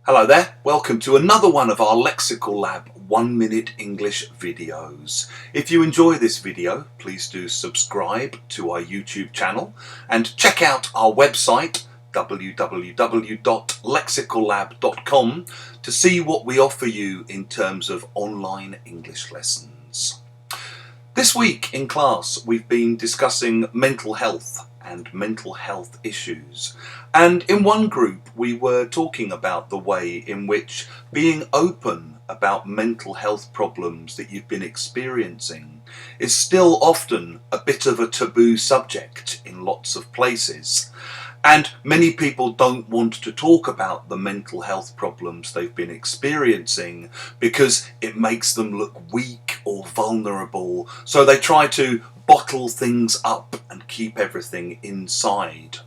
Hello there, welcome to another one of our Lexical Lab 1 Minute English videos. If you enjoy this video, please do subscribe to our YouTube channel and check out our website www.lexicallab.com to see what we offer you in terms of online English lessons. This week in class we've been discussing mental health and mental health issues, and in one group we were talking about the way in which being open about mental health problems that you've been experiencing is still often a bit of a taboo subject in lots of places, and many people don't want to talk about the mental health problems they've been experiencing because it makes them look weak or vulnerable, so they try to bottle things up and keep everything inside.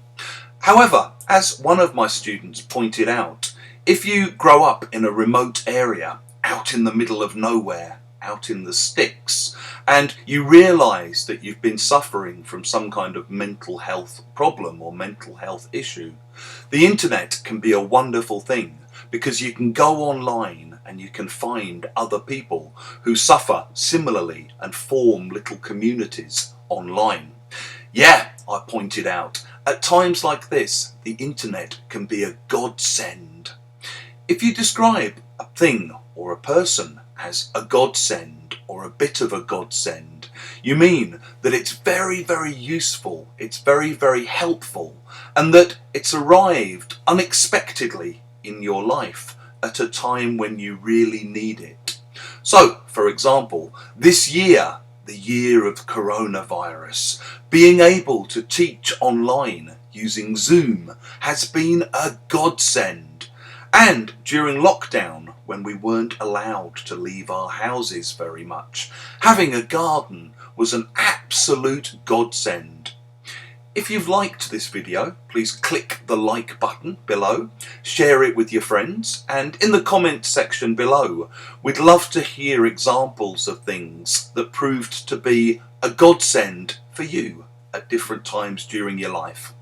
However, as one of my students pointed out, if you grow up in a remote area, out in the middle of nowhere, out in the sticks, and you realise that you've been suffering from some kind of mental health problem or mental health issue, the internet can be a wonderful thing because you can go online and you can find other people who suffer similarly and form little communities online. Yeah, I pointed out, at times like this, the internet can be a godsend. If you describe a thing or a person as a godsend or a bit of a godsend, you mean that it's very, very useful, it's very, very helpful, and that it's arrived unexpectedly in your life at a time when you really need it. So, for example, this year, the year of coronavirus, being able to teach online using Zoom has been a godsend. And during lockdown, when we weren't allowed to leave our houses very much, having a garden was an absolute godsend. If you've liked this video, please click the like button below, share it with your friends, and in the comments section below, we'd love to hear examples of things that proved to be a godsend for you at different times during your life.